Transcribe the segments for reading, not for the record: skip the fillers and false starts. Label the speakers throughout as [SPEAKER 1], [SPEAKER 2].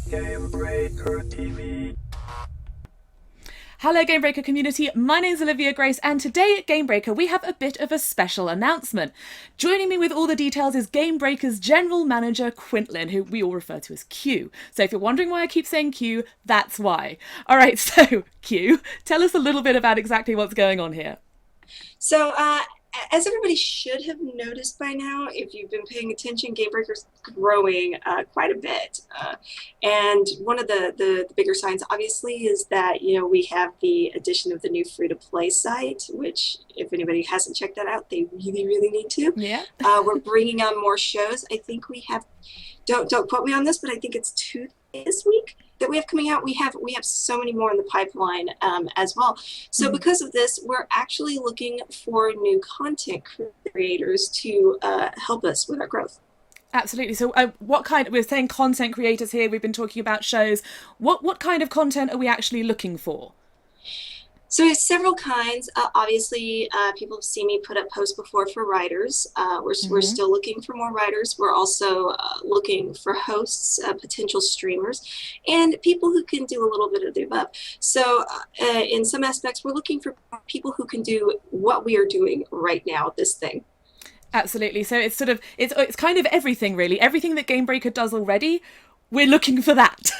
[SPEAKER 1] Gamebreaker TV.
[SPEAKER 2] Hello, Gamebreaker community. My name is Olivia Grace, and today at Gamebreaker we have a bit of a special announcement. Joining me with all the details is Gamebreaker's General Manager, Quintlin, who we all refer to as Q. So if you're wondering why I keep saying Q, that's why. All right, so Q, tell us a little bit about exactly what's going on here.
[SPEAKER 3] So, as everybody should have noticed by now, if you've been paying attention, Gamebreaker's growing quite a bit. And one of the bigger signs, obviously, is that, we have the addition of the new free-to-play site, which, if anybody hasn't checked that out, they really, really need to.
[SPEAKER 2] Yeah.
[SPEAKER 3] We're bringing on more shows. I think we have, don't quote me on this, but I think it's 2 this week that we have coming out. We have so many more in the pipeline as well. So because of this, we're actually looking for new content creators to help us with our growth.
[SPEAKER 2] Absolutely. So, what kind? We're saying content creators here. We've been talking about shows. What kind of content are we actually looking for?
[SPEAKER 3] So we have several kinds. Obviously, people have seen me put up posts before for writers. We're still looking for more writers. We're also looking for hosts, potential streamers, and people who can do a little bit of the above. So in some aspects, we're looking for people who can do what we are doing right now, this thing.
[SPEAKER 2] Absolutely. So it's sort of it's kind of everything really. Everything that Gamebreaker does already, we're looking for that.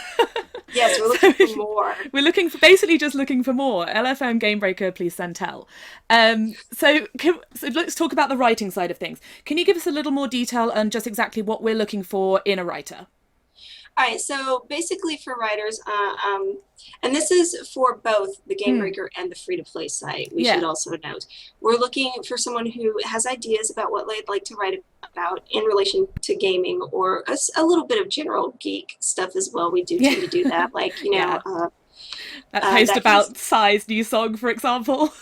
[SPEAKER 3] Yes, we're looking for more.
[SPEAKER 2] We're looking for basically just looking for more. LFM Gamebreaker, please send tell. So let's talk about the writing side of things. Can you give us a little more detail on just exactly what we're looking for in a writer?
[SPEAKER 3] All right, so basically for writers, and this is for both the Gamebreaker and the free-to-play site, we should also note. We're looking for someone who has ideas about what they'd like to write about in relation to gaming, or a little bit of general geek stuff as well. We do tend to do that, like,
[SPEAKER 2] that post about Psy's new song, for example.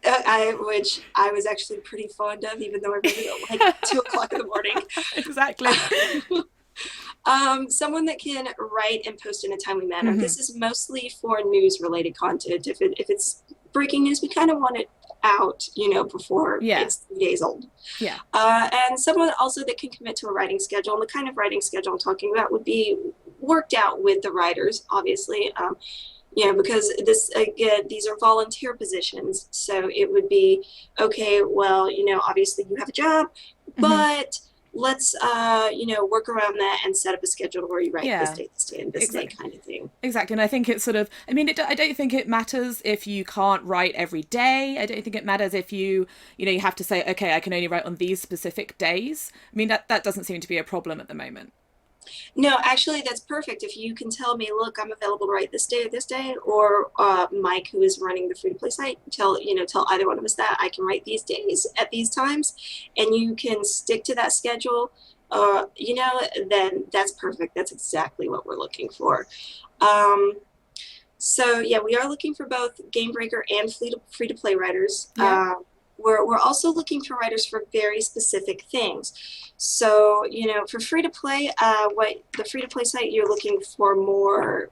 [SPEAKER 3] Which I was actually pretty fond of, even though I wrote it at like 2 o'clock in the morning.
[SPEAKER 2] Exactly.
[SPEAKER 3] Someone that can write and post in a timely manner. This is mostly for news related content. If it's breaking news, we kind of want it out, before it's 3 days old.
[SPEAKER 2] Yeah.
[SPEAKER 3] And someone also that can commit to a writing schedule. And the kind of writing schedule I'm talking about would be worked out with the writers, obviously. Because these are volunteer positions. So it would be, okay, well, obviously you have a job, but let's work around that and set up a schedule where you write this day and this day kind of thing.
[SPEAKER 2] Exactly. And I think it's sort of, I don't think it matters if you can't write every day. I don't think it matters if you have to say, okay, I can only write on these specific days. That doesn't seem to be a problem at the moment.
[SPEAKER 3] No, actually, that's perfect. If you can tell me, look, I'm available to write this day, or Mike, who is running the free-to-play site, tell either one of us that I can write these days at these times, and you can stick to that schedule, then that's perfect. That's exactly what we're looking for. So yeah, we are looking for both Gamebreaker and free-to-play writers.
[SPEAKER 2] Yeah.
[SPEAKER 3] We're also looking for writers for very specific things. So, for free-to-play, what the free-to-play site, you're looking for more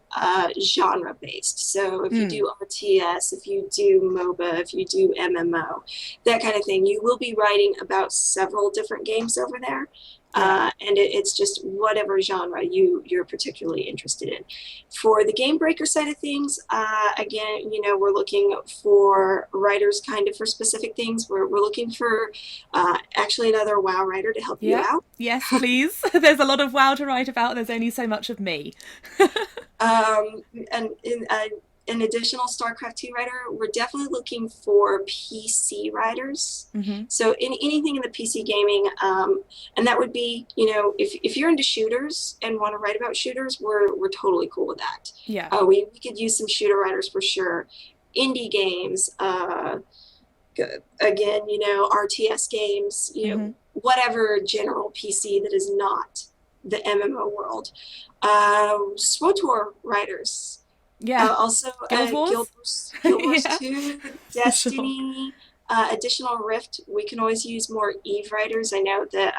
[SPEAKER 3] genre-based. So if you do RTS, if you do MOBA, if you do MMO, that kind of thing, you will be writing about several different games over there. And it's just whatever genre you're particularly interested in. For the Gamebreaker side of things, again, we're looking for writers kind of for specific things. We're looking for actually another WoW writer to help you out.
[SPEAKER 2] Yes, please. There's a lot of WoW to write about. There's only so much of me.
[SPEAKER 3] And an additional StarCraft 2 writer, we're definitely looking for PC writers. So anything in the PC gaming, and that would be, if you're into shooters and want to write about shooters, we're totally cool with that.
[SPEAKER 2] Yeah.
[SPEAKER 3] We could use some shooter writers for sure. Indie games, again, RTS games, whatever general PC that is not the MMO world. SWTOR writers.
[SPEAKER 2] Yeah.
[SPEAKER 3] Also,
[SPEAKER 2] Guild
[SPEAKER 3] Wars 2, Destiny, additional Rift. We can always use more Eve writers. I know that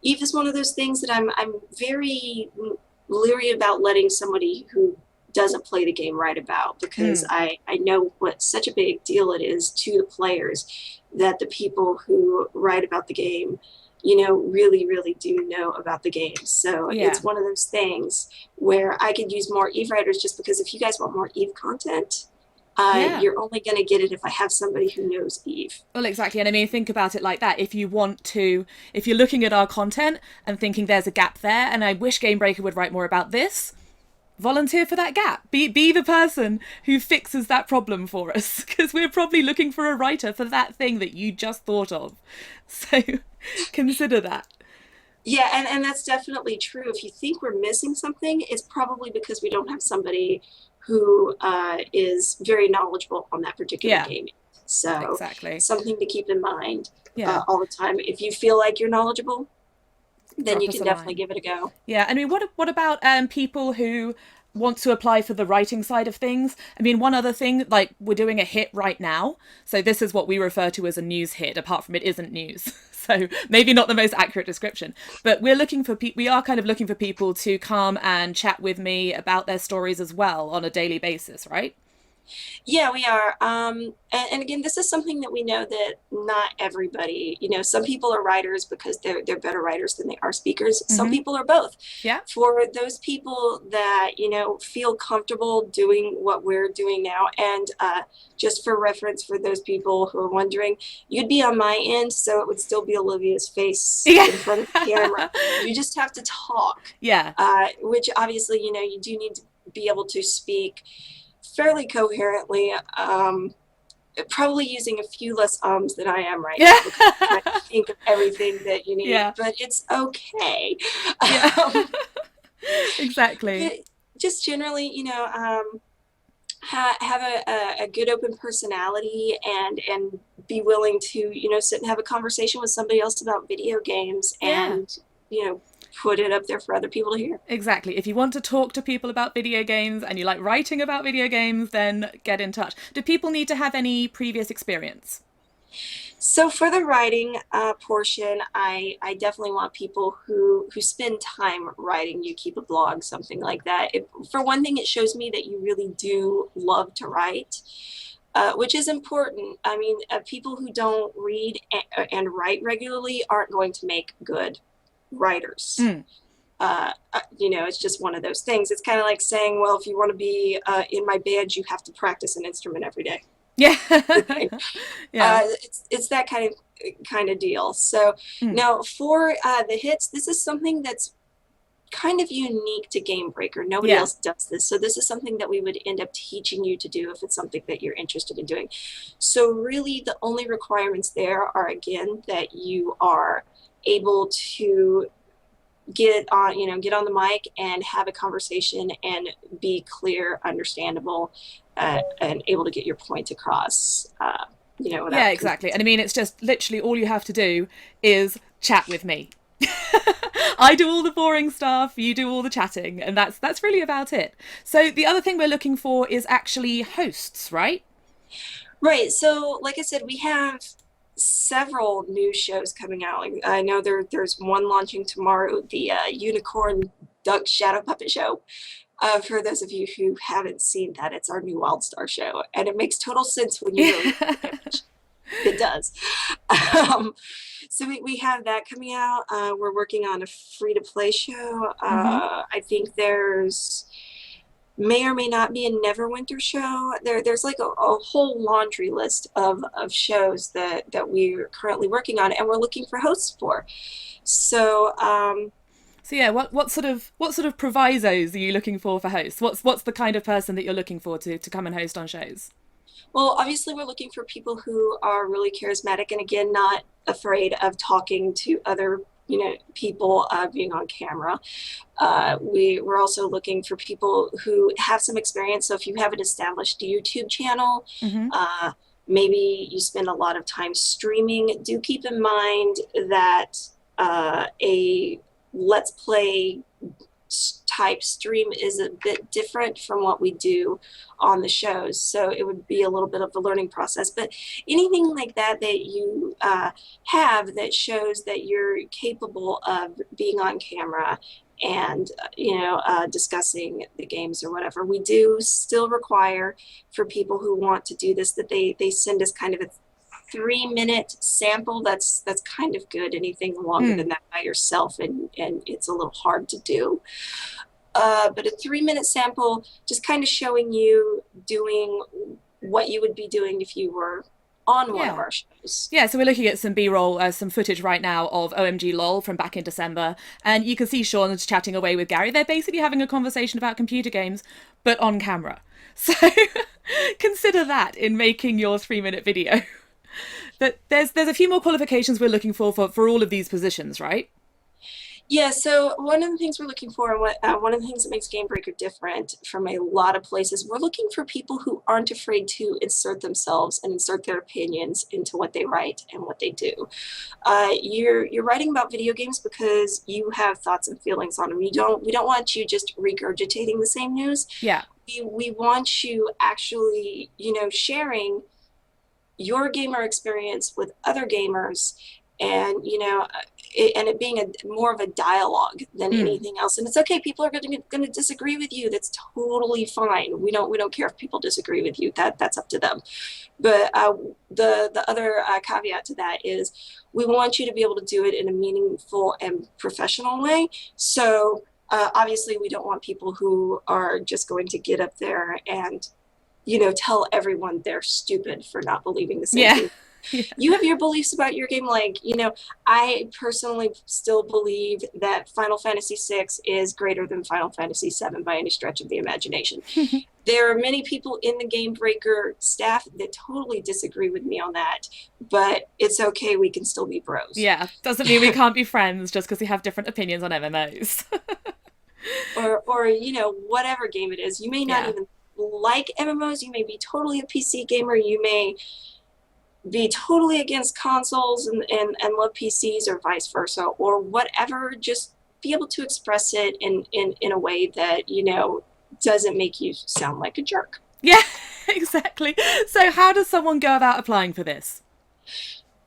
[SPEAKER 3] Eve is one of those things that I'm very leery about letting somebody who doesn't play the game write about, because I know what such a big deal it is to the players that the people who write about the game really, really do know about the game. So
[SPEAKER 2] Yeah.
[SPEAKER 3] it's one of those things where I could use more Eve writers just because if you guys want more Eve content,
[SPEAKER 2] Yeah.
[SPEAKER 3] you're only going to get it if I have somebody who knows Eve.
[SPEAKER 2] Well, exactly. And I mean, think about it like that. If you're looking at our content and thinking there's a gap there, and I wish Gamebreaker would write more about this, volunteer for that gap. Be the person who fixes that problem for us, because we're probably looking for a writer for that thing that you just thought of. So consider that.
[SPEAKER 3] Yeah, and that's definitely true. If you think we're missing something, it's probably because we don't have somebody who is very knowledgeable on that particular
[SPEAKER 2] Yeah,
[SPEAKER 3] game. So
[SPEAKER 2] exactly.
[SPEAKER 3] something to keep in mind
[SPEAKER 2] Yeah,
[SPEAKER 3] all the time. If you feel like you're knowledgeable, then
[SPEAKER 2] drop
[SPEAKER 3] you
[SPEAKER 2] us
[SPEAKER 3] can
[SPEAKER 2] a
[SPEAKER 3] definitely
[SPEAKER 2] line.
[SPEAKER 3] give it a go.
[SPEAKER 2] Yeah, I mean, what about people who want to apply for the writing side of things? I mean, one other thing, like we're doing a hit right now, so this is what we refer to as a news hit. Apart from it isn't news, so maybe not the most accurate description. But we are kind of looking for people to come and chat with me about their stories as well on a daily basis, right?
[SPEAKER 3] Yeah, we are. And again, this is something that we know that not everybody, some people are writers because they're better writers than they are speakers. Some
[SPEAKER 2] Mm-hmm.
[SPEAKER 3] people are both.
[SPEAKER 2] Yeah.
[SPEAKER 3] For those people that, feel comfortable doing what we're doing now, and just for reference, for those people who are wondering, you'd be on my end, so it would still be Olivia's face
[SPEAKER 2] Yeah.
[SPEAKER 3] in front of the camera. You just have to talk,
[SPEAKER 2] Yeah.
[SPEAKER 3] which obviously, you do need to be able to speak fairly coherently, probably using a few less ums than I am right
[SPEAKER 2] Yeah.
[SPEAKER 3] now because I'm trying to think of everything that you need,
[SPEAKER 2] Yeah.
[SPEAKER 3] but it's okay.
[SPEAKER 2] Yeah.
[SPEAKER 3] Um,
[SPEAKER 2] Exactly.
[SPEAKER 3] but just generally, have a good open personality and be willing to, sit and have a conversation with somebody else about video games
[SPEAKER 2] Yeah.
[SPEAKER 3] and, you know, put it up there for other people to hear.
[SPEAKER 2] Exactly. If you want to talk to people about video games and you like writing about video games, then get in touch. Do people need to have any previous experience?
[SPEAKER 3] So for the writing portion, I definitely want people who spend time writing. You keep a blog, something like that. For one thing, it shows me that you really do love to write, which is important. I mean, people who don't read and write regularly aren't going to make good writers.
[SPEAKER 2] Mm.
[SPEAKER 3] It's just one of those things. It's kind of like saying, well, if you want to be in my band, you have to practice an instrument every day.
[SPEAKER 2] Yeah. Yeah.
[SPEAKER 3] It's that kind of deal. So
[SPEAKER 2] Mm.
[SPEAKER 3] now for the hits, this is something that's kind of unique to Gamebreaker. Nobody
[SPEAKER 2] Yeah.
[SPEAKER 3] else does this. So this is something that we would end up teaching you to do if it's something that you're interested in doing. So really the only requirements there are, again, that you are able to get on the mic and have a conversation and be clear, understandable, and able to get your point across,
[SPEAKER 2] Yeah,
[SPEAKER 3] without
[SPEAKER 2] exactly. And I
[SPEAKER 3] confusing.
[SPEAKER 2] mean, it's just literally all you have to do is chat with me. I do all the boring stuff, you do all the chatting, and that's really about it. So the other thing we're looking for is actually hosts, right?
[SPEAKER 3] Right. So, like I said, we have several new shows coming out. Like, I know there's one launching tomorrow, the Unicorn Duck Shadow Puppet Show. For those of you who haven't seen that, it's our new Wild Star show, and it makes total sense when you really look at it, which it does. Um, so we have that coming out. We're working on a free to play show.
[SPEAKER 2] Mm-hmm.
[SPEAKER 3] I think there's may or may not be a Neverwinter show. There's like a whole laundry list of shows that we're currently working on and we're looking for hosts for. So
[SPEAKER 2] So yeah, what sort of provisos are you looking for hosts? What's the kind of person that you're looking for to come and host on shows?
[SPEAKER 3] well, obviously we're looking for people who are really charismatic and again not afraid of talking to other people, being on camera. We're also looking for people who have some experience. So if you have an established YouTube channel,
[SPEAKER 2] Mm-hmm.
[SPEAKER 3] uh, maybe you spend a lot of time streaming, do keep in mind that a let's play type stream is a bit different from what we do on the shows. So it would be a little bit of a learning process. But anything like that you have that shows that you're capable of being on camera and discussing the games or whatever, we do still require for people who want to do this that they send us kind of 3-minute sample, that's kind of good. Anything longer than that by yourself, and it's a little hard to do. But a 3-minute sample, just kind of showing you doing what you would be doing if you were on one of
[SPEAKER 2] Yeah.
[SPEAKER 3] our shows.
[SPEAKER 2] Yeah, so we're looking at some B-roll, some footage right now of OMG LOL from back in December, and you can see Sean just chatting away with Gary. They're basically having a conversation about computer games, but on camera. So consider that in making your 3-minute video. But there's a few more qualifications we're looking for all of these positions, right?
[SPEAKER 3] Yeah, so one of the things we're looking for, and one of the things that makes Gamebreaker different from a lot of places, we're looking for people who aren't afraid to insert themselves and insert their opinions into what they write and what they do. You're writing about video games because you have thoughts and feelings on them. We don't want you just regurgitating the same news.
[SPEAKER 2] Yeah.
[SPEAKER 3] We want you actually, sharing your gamer experience with other gamers, and it being more of a dialogue than anything else. And it's okay, people are going to disagree with you. That's totally fine. We don't care if people disagree with you. That's up to them. But the other caveat to that is we want you to be able to do it in a meaningful and professional way. So obviously we don't want people who are just going to get up there and tell everyone they're stupid for not believing the same thing.
[SPEAKER 2] Yeah.
[SPEAKER 3] You have your beliefs about your game. Like, I personally still believe that Final Fantasy VI is greater than Final Fantasy VII by any stretch of the imagination. There are many people in the Gamebreaker staff that totally disagree with me on that, but it's okay. We can still be bros.
[SPEAKER 2] Yeah, doesn't mean we can't be friends just because we have different opinions on MMOs.
[SPEAKER 3] or whatever game it is. You may not even like MMOs. You may be totally a PC gamer. You may be totally against consoles and love PCs, or vice versa, or whatever. Just be able to express it in a way that doesn't make you sound like a jerk.
[SPEAKER 2] Yeah, exactly. So how does someone go about applying for this?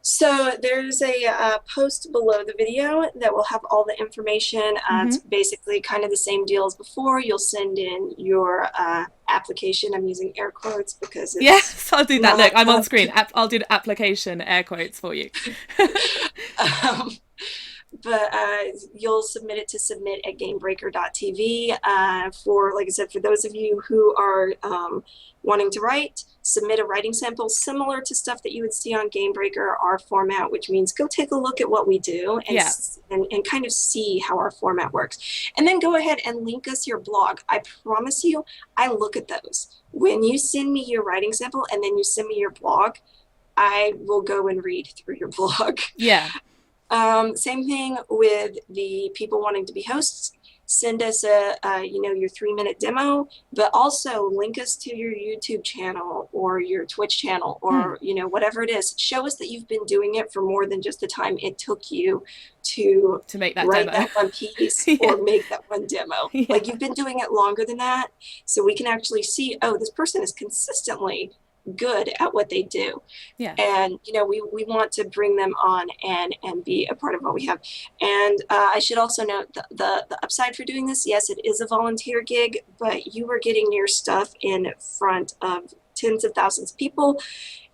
[SPEAKER 3] So there's a post below the video that will have all the information. It's basically kind of the same deal as before. You'll send in your application. I'm using air quotes because it's
[SPEAKER 2] yes, I'll do that. Look, I'm on screen. I'll do the application air quotes for you.
[SPEAKER 3] But you'll submit it to submit@gamebreaker.tv. For, like I said, for those of you who are wanting to write, submit a writing sample similar to stuff that you would see on Gamebreaker, our format, which means go take a look at what we do and kind of see how our format works. And then go ahead and link us your blog. I promise you, I look at those. When you send me your writing sample and then you send me your blog, I will go and read through your blog.
[SPEAKER 2] Yeah.
[SPEAKER 3] Same thing with the people wanting to be hosts. Send us your 3-minute demo, but also link us to your YouTube channel or your Twitch channel or whatever it is. Show us that you've been doing it for more than just the time it took you to
[SPEAKER 2] make that
[SPEAKER 3] write
[SPEAKER 2] demo.
[SPEAKER 3] that one piece or make that one demo. Like, you've been doing it longer than that, so we can actually see, oh, this person is consistently good at what they do. And we want to bring them on and be a part of what we have. And I should also note the upside for doing this, yes, it is a volunteer gig, but you are getting your stuff in front of tens of thousands of people.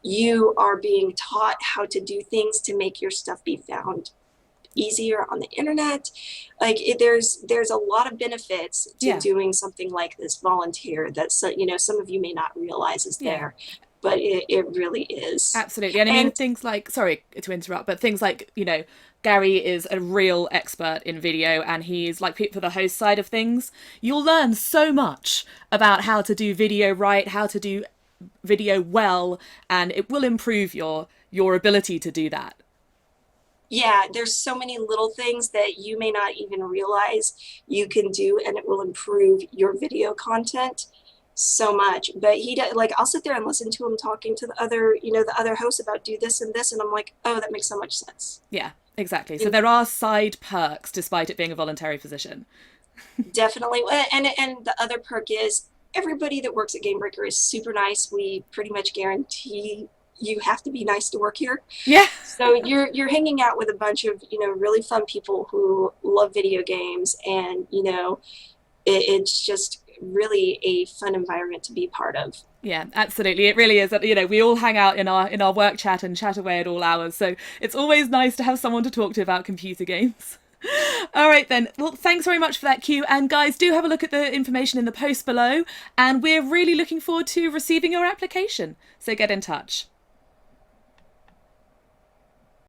[SPEAKER 3] You are being taught how to do things to make your stuff be found easier on the internet. Like, there's a lot of benefits to doing something like this volunteer that some of you may not realize is there, but it really is.
[SPEAKER 2] Absolutely. And I mean, things like, sorry to interrupt, but things like, Gary is a real expert in video, and he's like, for the host side of things, you'll learn so much about how to do video right, how to do video well, and it will improve your ability to do that.
[SPEAKER 3] Yeah, there's so many little things that you may not even realize you can do, and it will improve your video content so much. But he does, like, I'll sit there and listen to him talking to the other hosts about do this and this, and I'm like, oh, that makes so much sense.
[SPEAKER 2] Yeah, exactly. So there are side perks despite it being a voluntary position.
[SPEAKER 3] Definitely. And the other perk is everybody that works at Gamebreaker is super nice. We pretty much guarantee you have to be nice to work here.
[SPEAKER 2] Yeah.
[SPEAKER 3] So you're hanging out with a bunch of really fun people who love video games, and it's just really a fun environment to be part of.
[SPEAKER 2] Yeah, absolutely. It really is. You know, we all hang out in our work chat and chat away at all hours. So it's always nice to have someone to talk to about computer games. All right then. Well, thanks very much for that, Q. And guys, do have a look at the information in the post below. And we're really looking forward to receiving your application. So get in touch.